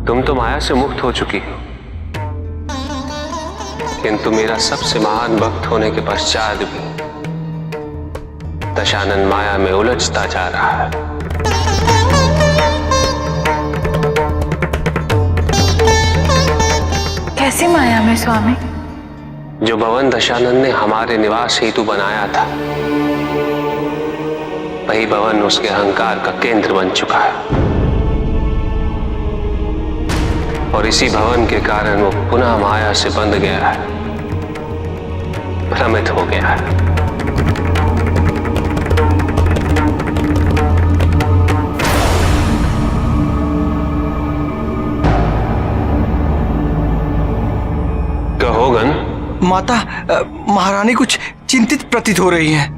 तुम तो माया से मुक्त हो चुकी हो, किंतु मेरा सबसे महान भक्त होने के पश्चात भी दशानन माया में उलझता जा रहा है। कैसी माया में स्वामी? जो भवन दशानन ने हमारे निवास हेतु बनाया था, वही भवन उसके अहंकार का केंद्र बन चुका है, और इसी भवन के कारण वो पुनः माया से बंध गया है, भ्रमित हो गया है। कहोगन? माता, महारानी कुछ चिंतित प्रतीत हो रही हैं।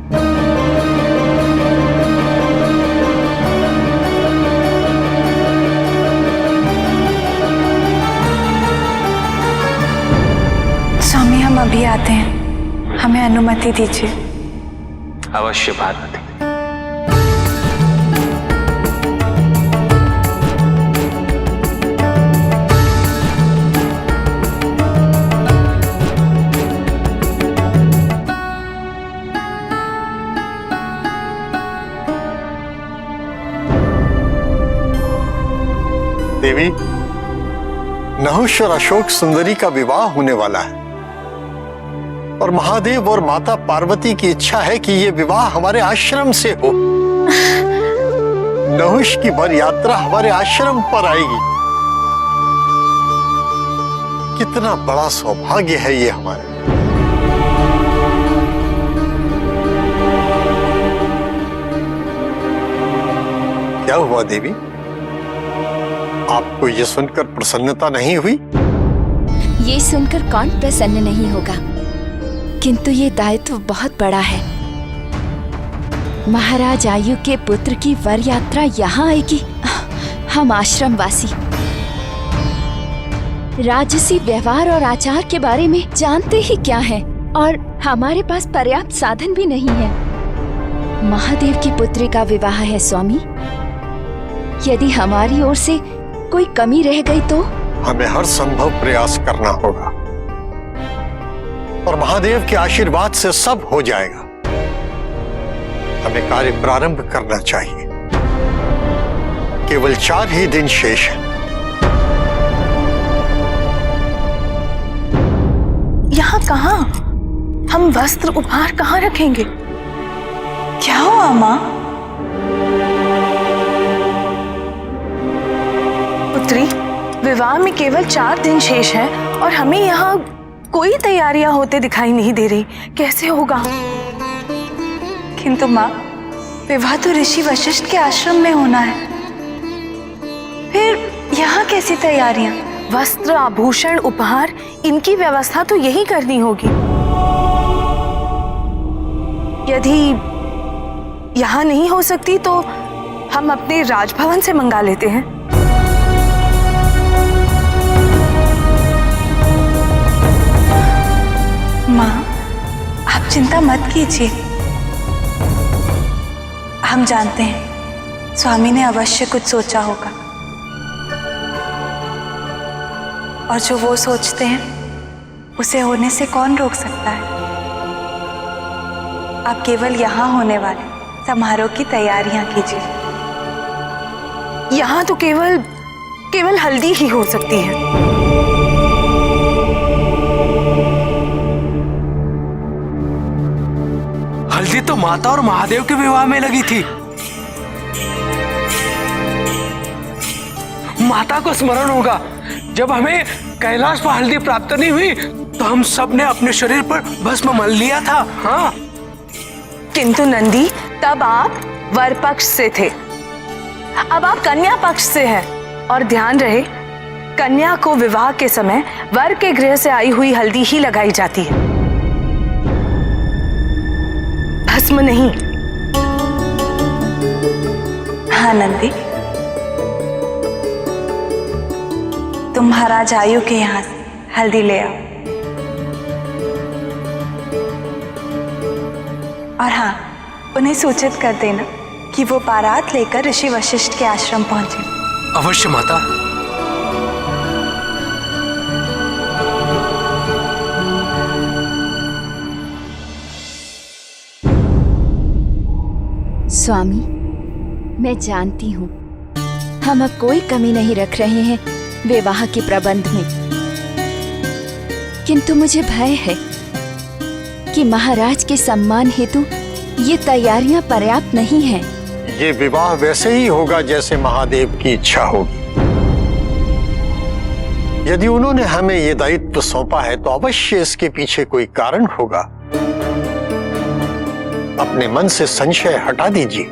स्वामी हम अभी आते हैं, हमें अनुमति दीजिए। अवश्य पार्वती। देवी, नहुष और अशोक सुंदरी का विवाह होने वाला है और महादेव और माता पार्वती की इच्छा है कि यह विवाह हमारे आश्रम से हो। नहुष की वर यात्रा हमारे आश्रम पर आएगी। कितना बड़ा सौभाग्य है ये हमारे। क्या हुआ देवी, आपको यह सुनकर प्रसन्नता नहीं हुई? ये सुनकर कौन प्रसन्न नहीं होगा, किंतु ये दायित्व बहुत बड़ा है। महाराज आयु के पुत्र की वर यात्रा यहाँ आएगी। हम आश्रमवासी राजसी व्यवहार और आचार के बारे में जानते ही क्या है, और हमारे पास पर्याप्त साधन भी नहीं है। महादेव की पुत्री का विवाह है स्वामी। यदि हमारी ओर से कोई कमी रह गई तो हमें हर संभव प्रयास करना होगा, और महादेव के आशीर्वाद से सब हो जाएगा। हमें कार्य प्रारंभ करना चाहिए। केवल 4 ही दिन शेष है। यहाँ कहाँ? हम वस्त्र उपहार कहाँ रखेंगे? क्या हुआ माँ? पुत्री, विवाह में केवल 4 दिन शेष है और हमें यहाँ कोई तैयारियां होते दिखाई नहीं दे रही। कैसे होगा? किंतु माँ, विवाह तो ऋषि वशिष्ठ के आश्रम में होना है, फिर यहाँ कैसी तैयारियां? वस्त्र, आभूषण, उपहार, इनकी व्यवस्था तो यही करनी होगी। यदि यहाँ नहीं हो सकती तो हम अपने राजभवन से मंगा लेते हैं। माँ, आप चिंता मत कीजिए। हम जानते हैं स्वामी ने अवश्य कुछ सोचा होगा, और जो वो सोचते हैं उसे होने से कौन रोक सकता है। आप केवल यहाँ होने वाले समारोह की तैयारियां कीजिए। यहाँ तो केवल हल्दी ही हो सकती है। हल्दी तो माता और महादेव के विवाह में लगी थी। माता को स्मरण होगा, जब हमें कैलाश पर हल्दी प्राप्त नहीं हुई तो हम सब ने अपने शरीर पर भस्म मल लिया था। हाँ, किंतु नंदी, तब आप वर पक्ष से थे, अब आप कन्या पक्ष से हैं। और ध्यान रहे, कन्या को विवाह के समय वर के गृह से आई हुई हल्दी ही लगाई जाती है, भस्म नहीं। हाँ नंदी, तुम महाराज आयु के यहाँ से हल्दी ले आओ। और हाँ, उन्हें सूचित कर देना कि वो बारात लेकर ऋषि वशिष्ठ के आश्रम पहुंचे। अवश्य माता। स्वामी, मैं जानती हूँ हम अब कोई कमी नहीं रख रहे हैं विवाह के प्रबंध में, किंतु मुझे भय है कि महाराज के सम्मान हेतु ये तैयारियां पर्याप्त नहीं हैं। ये विवाह वैसे ही होगा जैसे महादेव की इच्छा होगी। यदि उन्होंने हमें ये दायित्व सौंपा है तो अवश्य इसके पीछे कोई कारण होगा। अपने मन से संशय हटा दीजिए।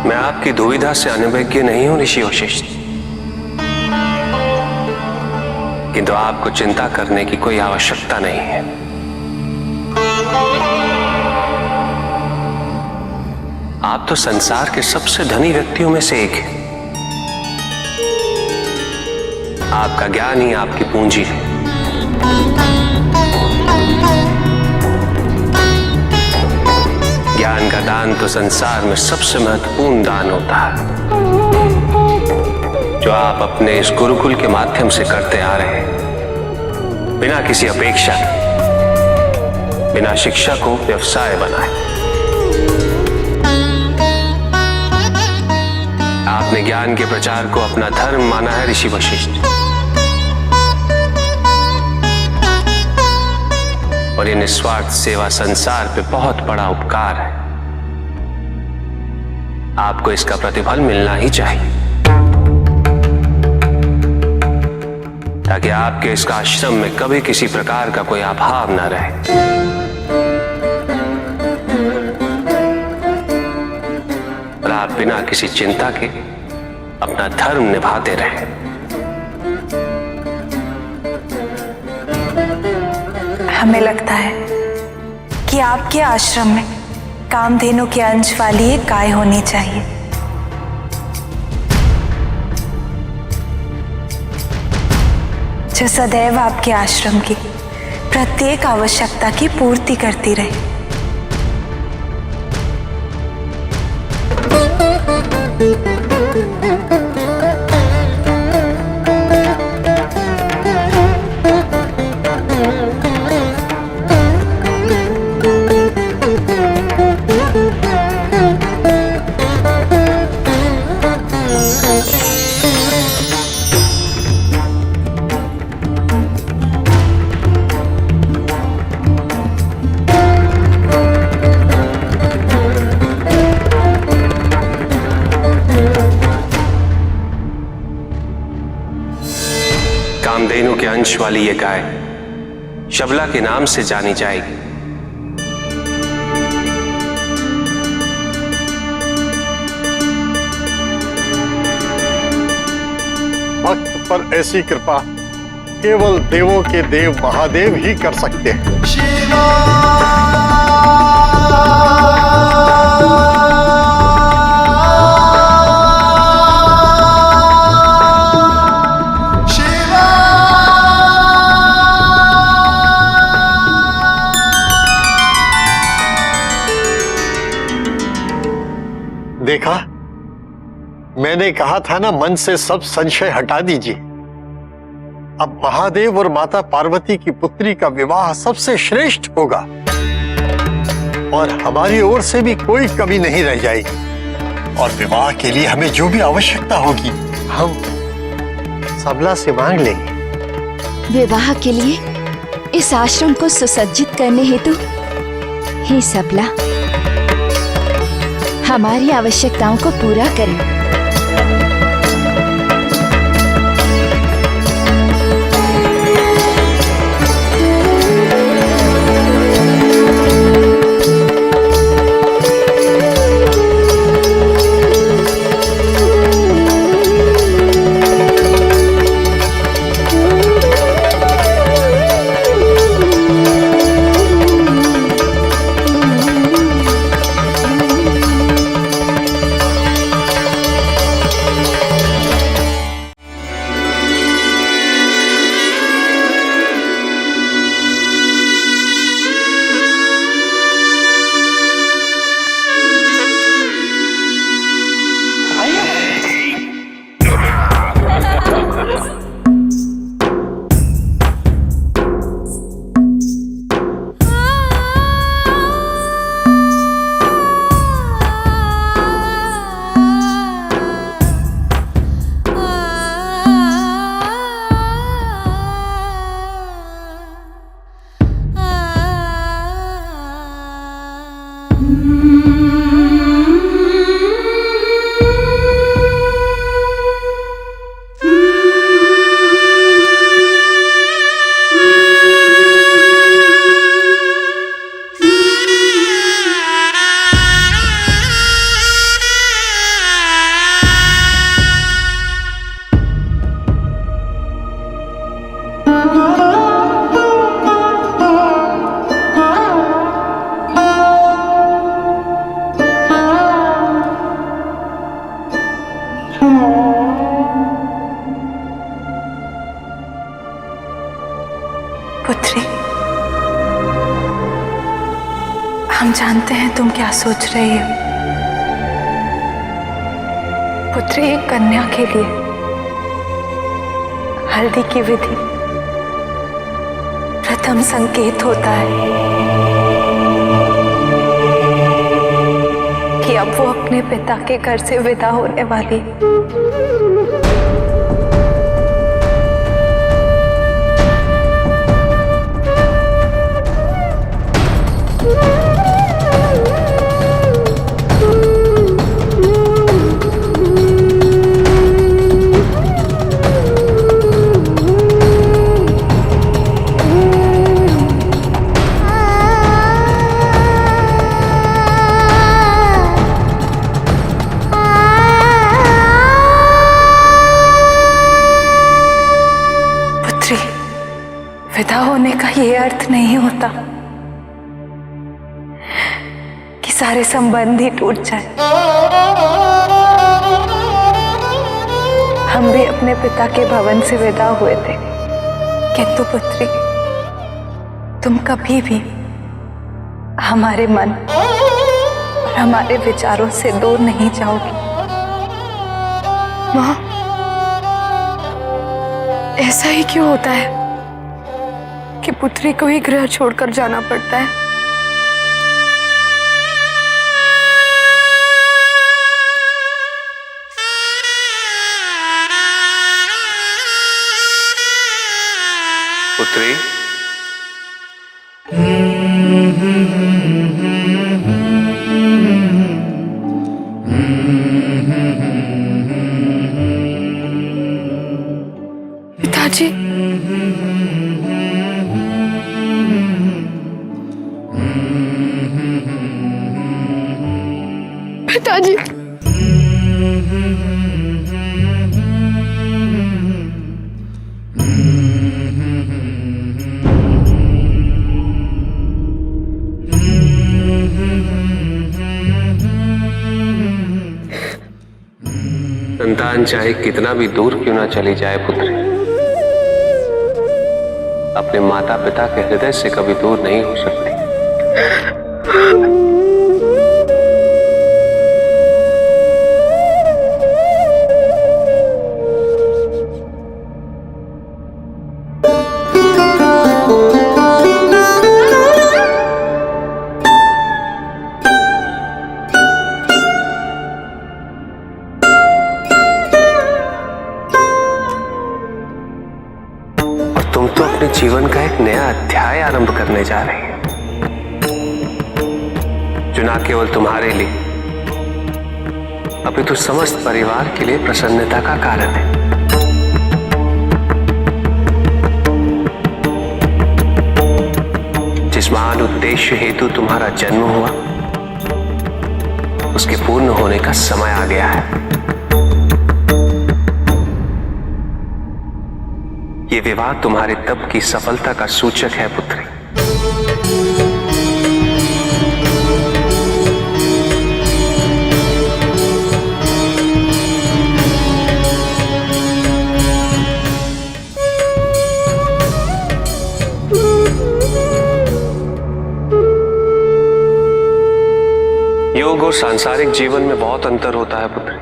मैं आपकी दुविधा से अनभिज्ञ नहीं हूं ऋषि वशिष्ठ, किंतु आपको चिंता करने की कोई आवश्यकता नहीं है। आप तो संसार के सबसे धनी व्यक्तियों में से एक हैं। आपका ज्ञान ही आपकी पूंजी है। ज्ञान का दान तो संसार में सबसे महत्वपूर्ण दान होता है, जो आप अपने इस गुरुकुल के माध्यम से करते आ रहे हैं, बिना किसी अपेक्षा, बिना शिक्षा को व्यवसाय बनाए। आपने ज्ञान के प्रचार को अपना धर्म माना है ऋषि वशिष्ठ, और ये निस्वार्थ सेवा संसार पे बहुत बड़ा उपकार है। आपको इसका प्रतिफल मिलना ही चाहिए, ताकि आपके इस आश्रम में कभी किसी प्रकार का कोई अभाव ना रहे। और आप बिना किसी चिंता के अपना धर्म निभाते रहें। हमें लगता है कि आपके आश्रम में कामधेनु के अंश वाली एक गाय होनी चाहिए। जो सदैव आपके आश्रम की प्रत्येक आवश्यकता की पूर्ति करती रहे। कामधेनु के अंश वाली ये गाय शबला के नाम से जानी जाएगी। भक्त पर ऐसी कृपा केवल देवों के देव महादेव ही कर सकते हैं। देखा, मैंने कहा था ना, मन से सब संशय हटा दीजिए। अब महादेव और माता पार्वती की पुत्री का विवाह सबसे श्रेष्ठ होगा, और हमारी ओर से भी कोई कमी नहीं रह जाएगी। और विवाह के लिए हमें जो भी आवश्यकता होगी हम सबला से मांग लेंगे। विवाह के लिए इस आश्रम को सुसज्जित करने हेतु हे सबला हमारी आवश्यकताओं को पूरा करें। पुत्री, हम जानते हैं तुम क्या सोच रही हो। पुत्री, एक कन्या के लिए हल्दी की विधि प्रथम संकेत होता है कि अब वो अपने पिता के घर से विदा होने वाली है। विदा होने का ये अर्थ नहीं होता कि सारे संबंध ही टूट जाए। हम भी अपने पिता के भवन से विदा हुए थे, किंतु पुत्री, तुम कभी भी हमारे मन और हमारे विचारों से दूर नहीं जाओगी। माँ, ऐसा ही क्यों होता है कि पुत्री को ही गृह छोड़कर जाना पड़ता है? पुत्री, पिताजी, पिताजी, संतान चाहे कितना भी दूर क्यों ना चली जाए पुत्री, अपने माता पिता के हृदय से कभी दूर नहीं हो सकती। तुम तो अपने जीवन का एक नया अध्याय आरंभ करने जा रही है, जो ना केवल तुम्हारे लिए अपितु समस्त परिवार के लिए प्रसन्नता का कारण है। जिस महान उद्देश्य हेतु तुम्हारा जन्म हुआ, उसके पूर्ण होने का समय आ गया है। ये विवाह तुम्हारे तप की सफलता का सूचक है पुत्री। योग और सांसारिक जीवन में बहुत अंतर होता है पुत्री।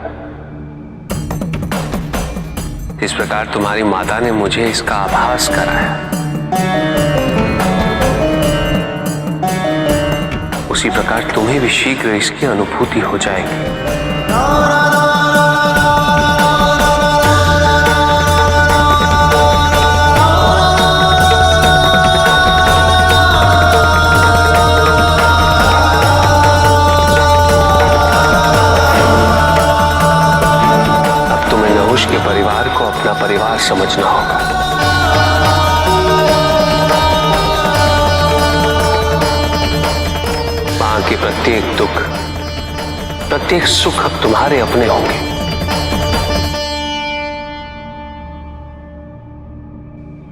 इस प्रकार तुम्हारी माता ने मुझे इसका आभास कराया, उसी प्रकार तुम्हें भी शीघ्र इसकी अनुभूति हो जाएगी। के परिवार को अपना परिवार समझना होगा। मां के प्रत्येक दुख, प्रत्येक सुख अब तुम्हारे अपने होंगे।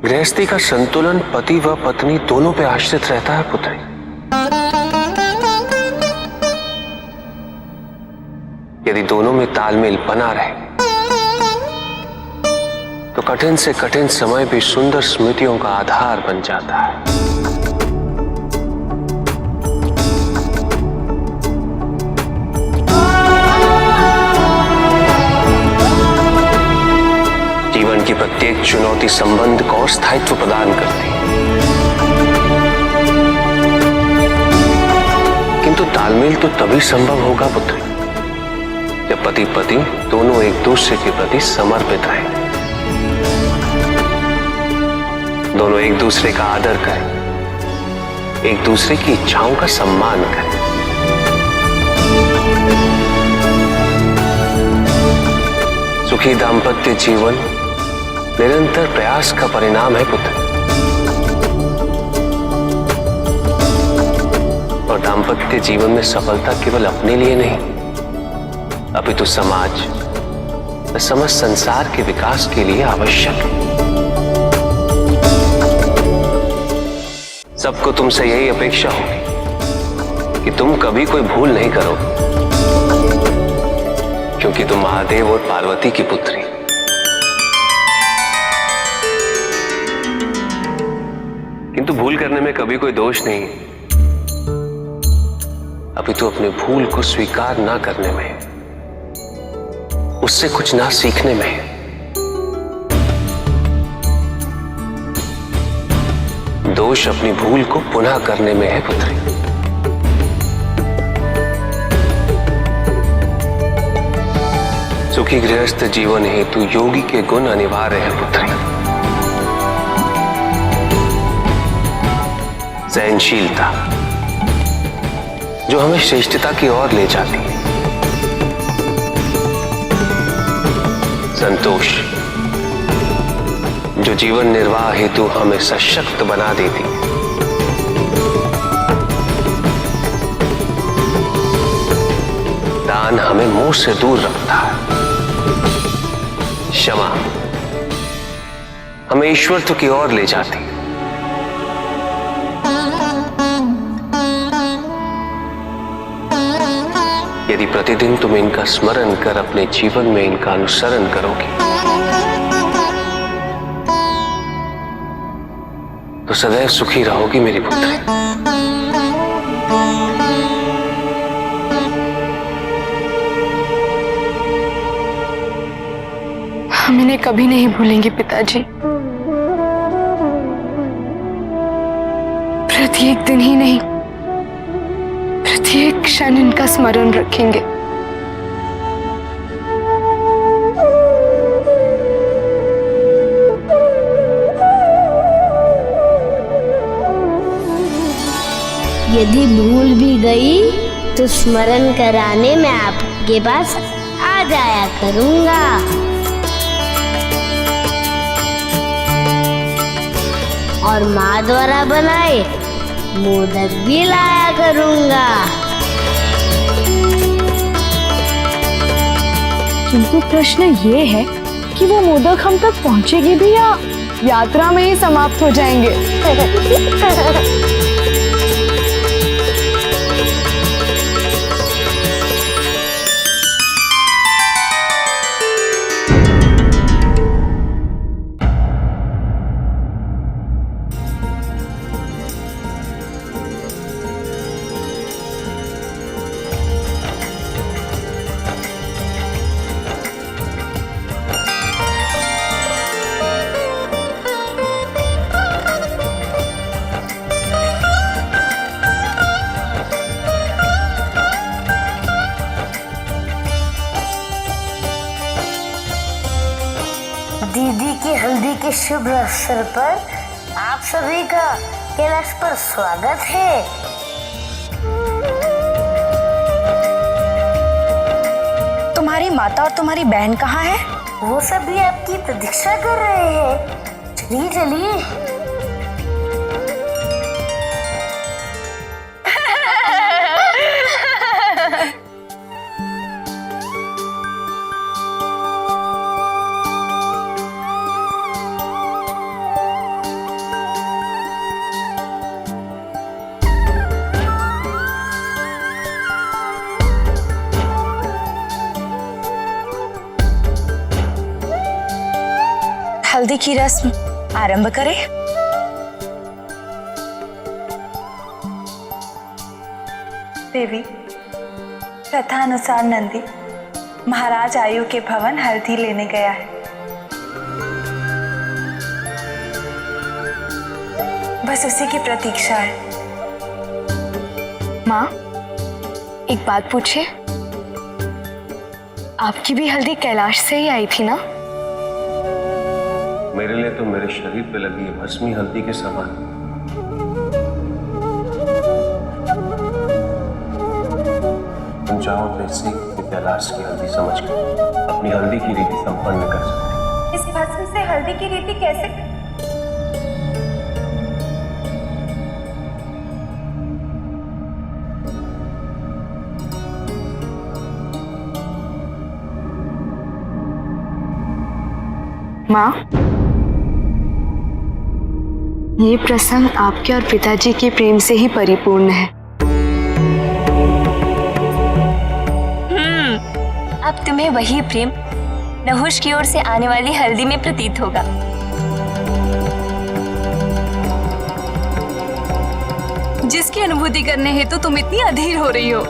गृहस्थी का संतुलन पति व पत्नी दोनों पे आश्रित रहता है पुत्री। यदि दोनों में तालमेल बना रहे तो कठिन से कठिन समय भी सुंदर स्मृतियों का आधार बन जाता है। जीवन की प्रत्येक चुनौती संबंध को और स्थायित्व प्रदान करती है, किंतु तालमेल तो तभी संभव होगा पुत्री, जब पति पत्नी दोनों एक दूसरे के प्रति समर्पित रहें, दोनों एक दूसरे का आदर करें, एक दूसरे की इच्छाओं का सम्मान करें। सुखी दाम्पत्य जीवन निरंतर प्रयास का परिणाम है पुत्र, और दाम्पत्य जीवन में सफलता केवल अपने लिए नहीं, अपितु समाज व समस्त संसार के विकास के लिए आवश्यक है। सबको तुमसे यही अपेक्षा होगी कि तुम कभी कोई भूल नहीं करो, क्योंकि तुम महादेव और पार्वती की पुत्री। किंतु भूल करने में कभी कोई दोष नहीं, अपितु अपने भूल को स्वीकार ना करने में, उससे कुछ ना सीखने में है। दोष अपनी भूल को पुनः करने में है पुत्री। सुखी गृहस्थ जीवन हेतु योगी के गुण अनिवार्य है पुत्री। सहनशीलता, जो हमें श्रेष्ठता की ओर ले जाती है। संतोष, जो जीवन निर्वाह हेतु हमें सशक्त बना देती है। दान हमें मोह से दूर रखता है। क्षमा हमें ईश्वरत्व की ओर ले जाती है। यदि प्रतिदिन तुम इनका स्मरण कर अपने जीवन में इनका अनुसरण करोगे, तो सदैव सुखी रहोगी मेरी पुत्री। हम इन्हें कभी नहीं भूलेंगे पिताजी। प्रत्येक दिन ही नहीं, प्रत्येक क्षण इनका स्मरण रखेंगे। यदि भूल भी गई तो स्मरण कराने मैं आपके पास आ जाया करूंगा। और माँ द्वारा बनाए मोदक भी लाया करूंगा। किंतु प्रश्न ये है कि वो मोदक हम तक पहुंचेगी भी या यात्रा में ही समाप्त हो जाएंगे। दीदी की हल्दी के शुभ अवसर पर आप सभी का कैलाश पर स्वागत है। तुम्हारी माता और तुम्हारी बहन कहाँ है? वो सभी आपकी प्रतीक्षा कर रहे हैं। चलिए चलिए। हल्दी की रस्म आरंभ करें। देवी, कथा अनुसार नंदी महाराज आयु के भवन हल्दी लेने गया है। बस उसी की प्रतीक्षा है। माँ, एक बात पूछे, आपकी भी हल्दी कैलाश से ही आई थी ना? मेरे लिए तो मेरे शरीर पे लगी है भस्मी हल्दी के समान। तुम चाहो तो इसी कैलाश की हल्दी समझकर अपनी हल्दी की रीति संपन्न कर सकते। इस भस्म से हल्दी की रीति कैसे? माँ, ये प्रसंग आपके और पिताजी के प्रेम से ही परिपूर्ण है। अब तुम्हें वही प्रेम नहुष की ओर से आने वाली हल्दी में प्रतीत होगा। जिसकी अनुभूति करने हेतु तुम इतनी अधीर हो रही हो।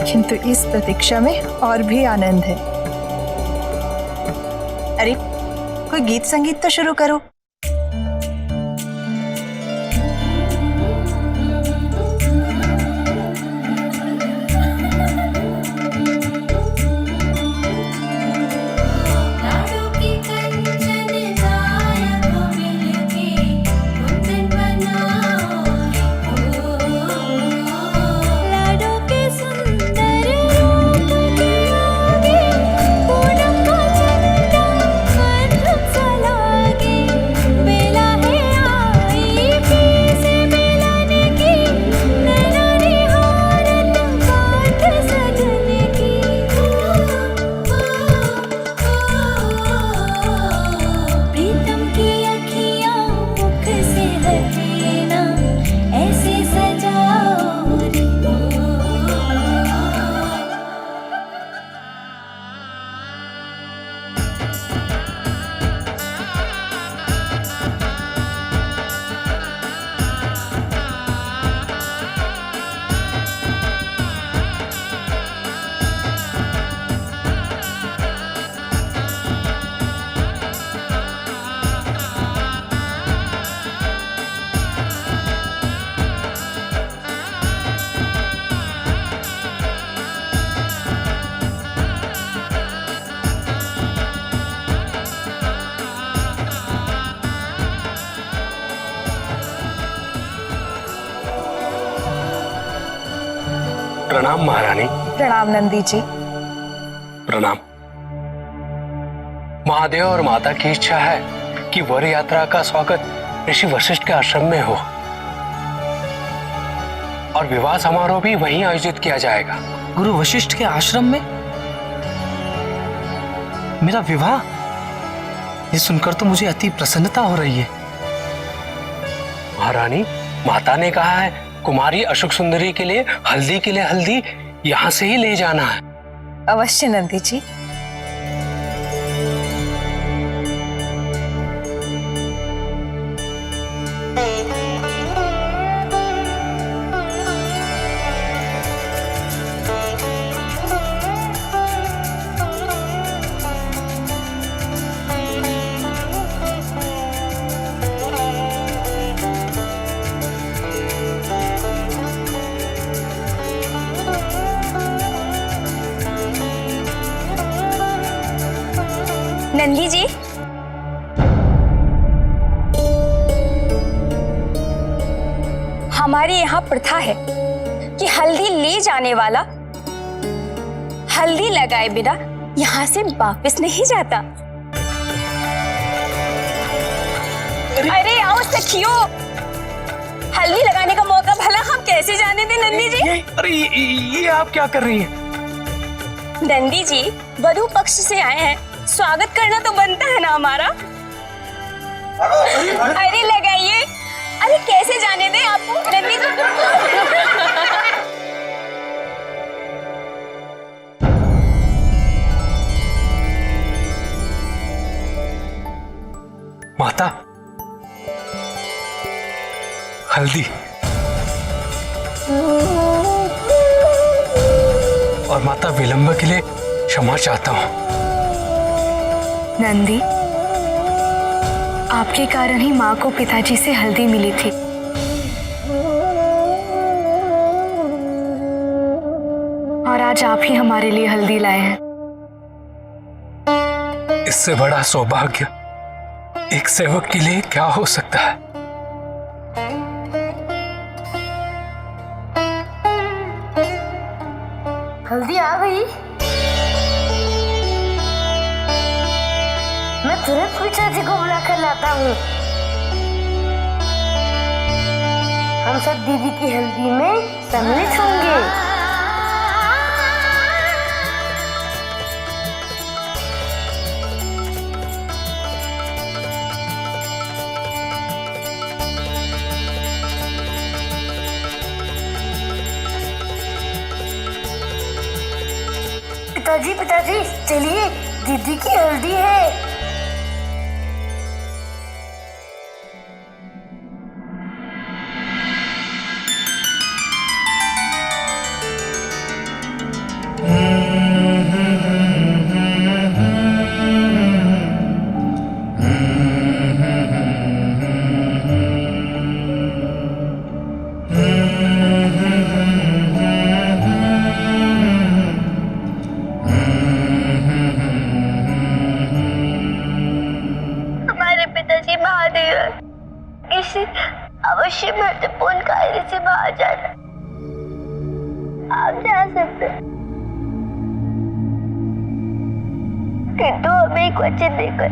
किंतु इस प्रतीक्षा में और भी आनंद है। अरे, कोई गीत संगीत तो शुरू करो। प्रणाम महारानी। प्रणाम नंदी जी। प्रणाम। महादेव और माता की इच्छा है कि वर यात्रा का स्वागत ऋषि वशिष्ठ के आश्रम में हो और विवाह समारोह भी वहीं आयोजित किया जाएगा। गुरु वशिष्ठ के आश्रम में मेरा विवाह, ये सुनकर तो मुझे अति प्रसन्नता हो रही है। महारानी, माता ने कहा है कुमारी अशोक सुंदरी के लिए हल्दी यहाँ से ही ले जाना है। अवश्य नंदी जी। नंदी जी, हमारे यहाँ प्रथा है कि हल्दी ले जाने वाला हल्दी लगाए बिना यहाँ से वापस नहीं जाता। अरे आओ सखियो, हल्दी लगाने का मौका भला हम कैसे जाने दें नंदी जी? अरे ये आप क्या कर रही हैं? नंदी जी, वधू पक्ष से आए हैं, स्वागत करना तो बनता है ना हमारा। अरे लगाइए। अरे कैसे जाने दें आपको नंदी जी? माता, हल्दी और माता विलंब के लिए क्षमा चाहता हूं। नंदी, आपके कारण ही माँ को पिताजी से हल्दी मिली थी। और आज आप ही हमारे लिए हल्दी लाए हैं। इससे बड़ा सौभाग्य एक सेवक के लिए क्या हो सकता है। हल्दी आ गई। मैं तुरंत पिताजी को बुला कर लाता हूँ। हम सब दीदी की हल्दी में सम्मिलित होंगे। पिताजी पिताजी, चलिए, दीदी की हल्दी है। किसी अवश्य महत्वपूर्ण कार्य से बाहर जाना। आप जा सकते, किंतु हमें एक वचन देकर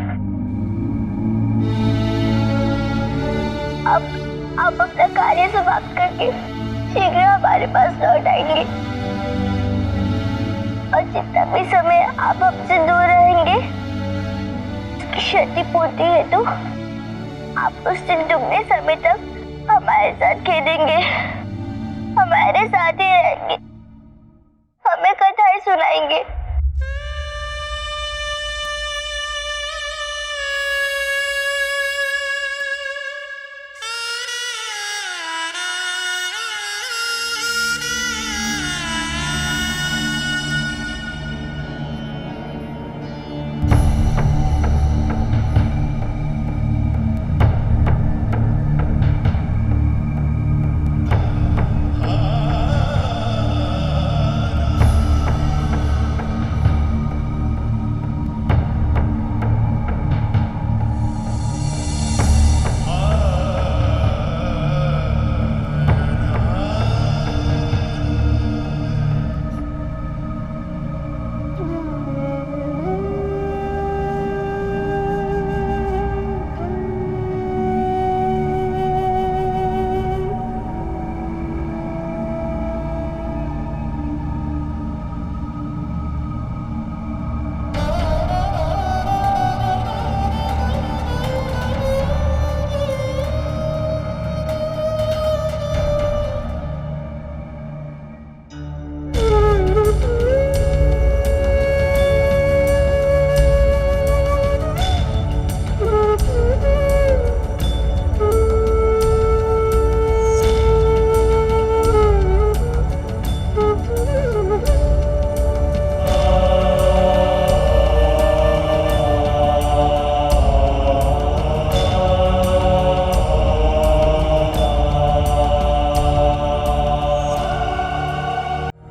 आप अपना कार्य समाप्त करके शीघ्र हमारे पास लौट आएंगे। और जितना भी समय आप हमसे दूर रहेंगे, उसकी क्षतिपूर्ति हेतु आप उस दिन दुगने समय तक हमारे साथ खेलेंगे, हमारे साथ ही रहेंगे, हमें कथाएं सुनाएंगे।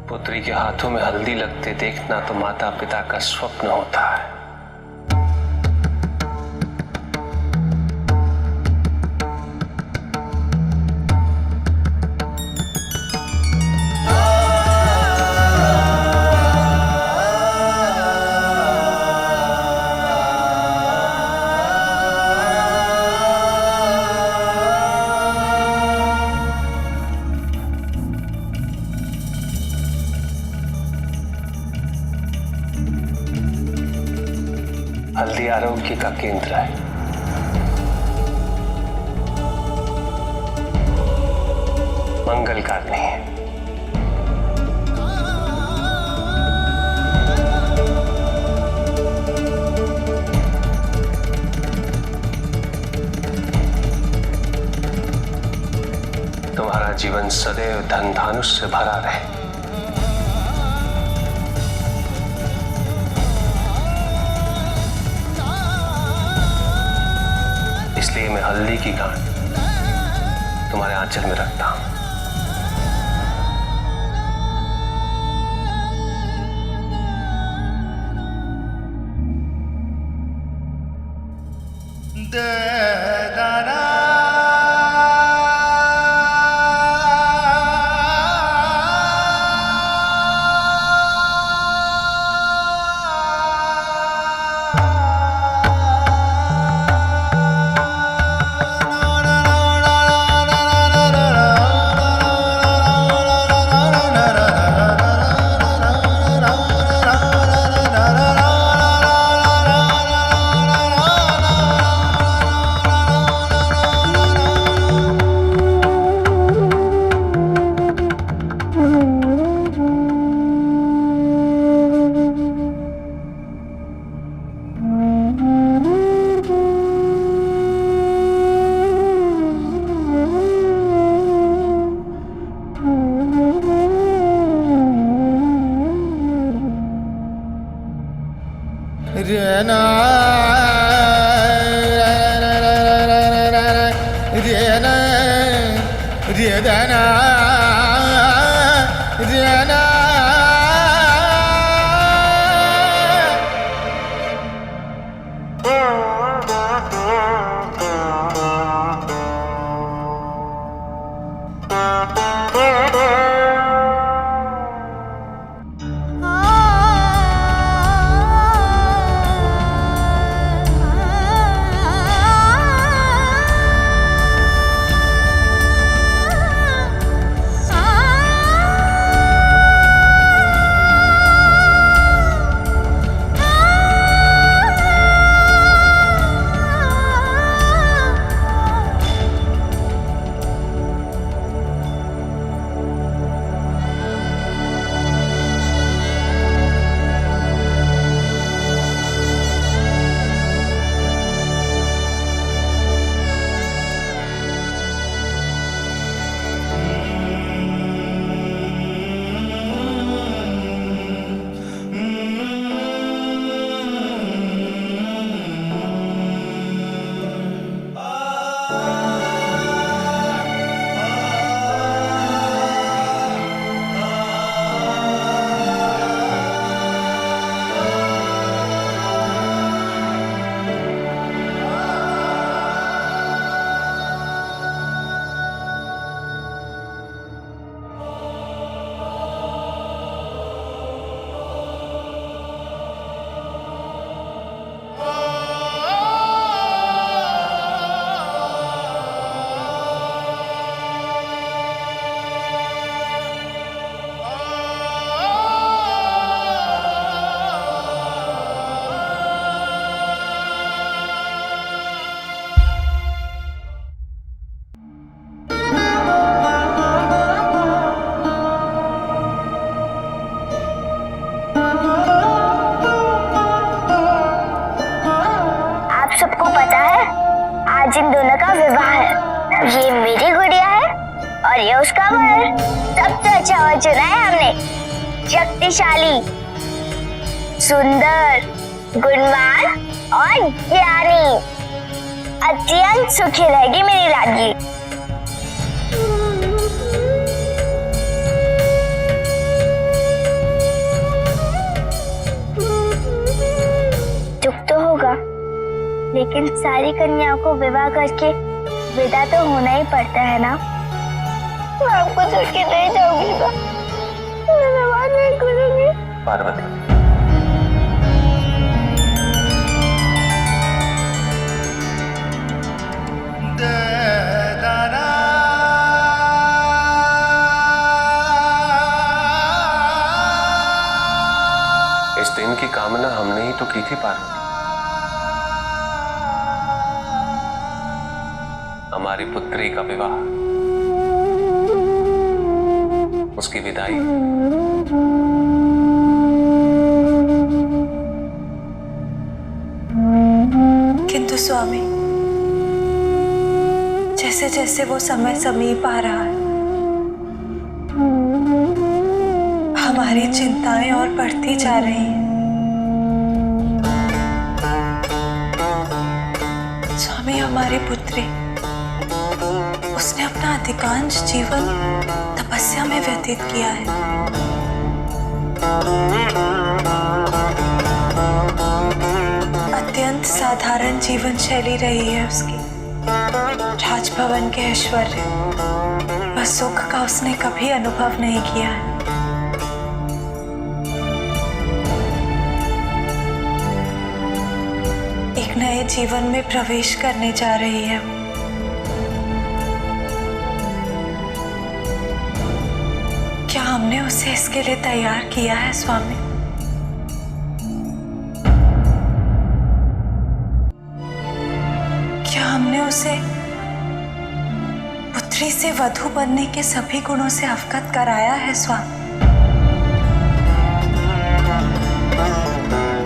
पुत्री के हाथों में हल्दी लगते देखना तो माता पिता का स्वप्न होता है। हल्दी आरोग्य का केंद्र है। मंगलकारणी है। जीवन सदैव धन धानुष से भरा रहे। इसलिए मैं हल्दी की गांठ तुम्हारे आंचल में रखता हूं। आज इन दोनों का विवाह है। ये मेरी गुड़िया है और ये उसका वर। सबसे अच्छा वर चुना है हमने। शक्तिशाली, सुंदर, गुणवान और ज्ञानी। अत्यंत सुखी रहेगी मेरी लाडली। दुख तो होगा, लेकिन सारी कन्याओं को विवाह करके विदा तो होना ही पड़ता है ना। मैं आपको छोड़ के नहीं जाऊंगी, मैं विवाह नहीं करूंगी। पार्वती, इस दिन की कामना हमने ही तो की थी पार्वती। हमारी पुत्री का विवाह, उसकी विदाई। किंतु स्वामी, जैसे जैसे वो समय समीप आ रहा है, हमारी चिंताएं और बढ़ती जा रही हैं। स्वामी, हमारी पुत्री, उसने अपना अधिकांश जीवन तपस्या में व्यतीत किया है। अत्यंत साधारण जीवन शैली रही है उसकी। राजभवन के ऐश्वर्य व सुख का उसने कभी अनुभव नहीं किया है। एक नए जीवन में प्रवेश करने जा रही है। क्या हमने उसे इसके लिए तैयार किया है स्वामी? क्या हमने उसे पुत्री से वधू बनने के सभी गुणों से अवगत कराया है स्वामी?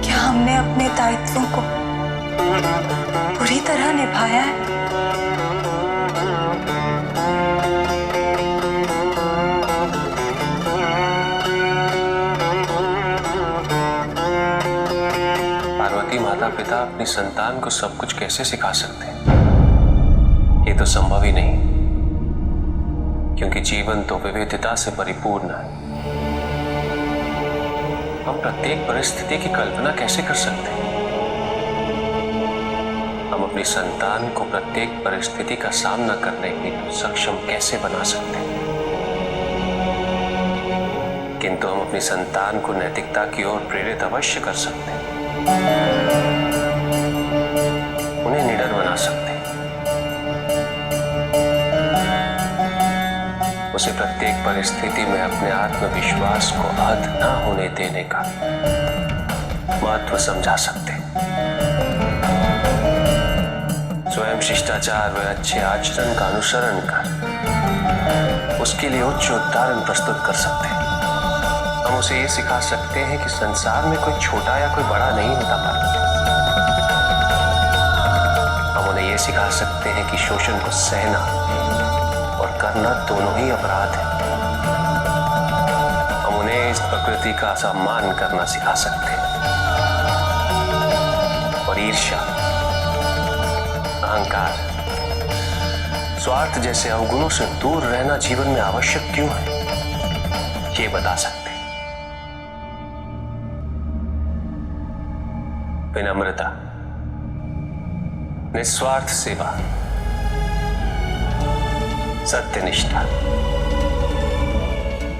क्या हमने अपने दायित्वों को पूरी तरह निभाया है? पार्वती, माता पिता अपनी संतान को सब कुछ कैसे सिखा सकते हैं? ये तो संभव ही नहीं, क्योंकि जीवन तो विविधता से परिपूर्ण है। हम प्रत्येक परिस्थिति की कल्पना कैसे कर सकते हैं? हम अपनी संतान को प्रत्येक परिस्थिति का सामना करने हेतु सक्षम कैसे बना सकते हैं? किंतु हम अपनी संतान को नैतिकता की ओर प्रेरित अवश्य कर सकते हैं। उन्हें निडर बना सकते हैं। उसे प्रत्येक परिस्थिति में अपने आत्मविश्वास को अहद न होने देने का महत्व समझा सकते हैं। स्वयं शिष्टाचार व अच्छे आचरण का अनुसरण कर उसके लिए उच्च उदाहरण प्रस्तुत कर सकते हैं। हम उसे ये सिखा सकते हैं कि संसार में कोई छोटा या कोई बड़ा नहीं होता पार्वती। हम उन्हें ये सिखा सकते हैं कि शोषण को सहना और करना दोनों ही अपराध है। हम उन्हें इस प्रकृति का सम्मान करना सिखा सकते हैं और ईर्ष्या, अहंकार, स्वार्थ जैसे अवगुणों से दूर रहना जीवन में आवश्यक क्यों है, ये बता सकते हैं। विनम्रता, निस्वार्थ सेवा, सत्यनिष्ठा,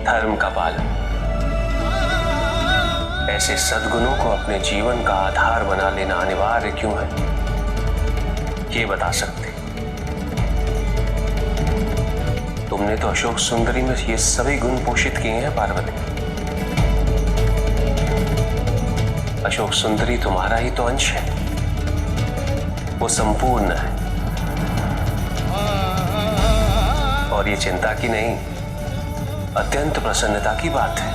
धर्म का पालन, ऐसे सद्गुणों को अपने जीवन का आधार बना लेना अनिवार्य क्यों है, ये बता सकते। तुमने तो अशोक सुंदरी में ये सभी गुण पोषित किए हैं पार्वती। अशोक सुंदरी तुम्हारा ही तो अंश है, वो संपूर्ण है। और ये चिंता की नहीं, अत्यंत प्रसन्नता की बात है।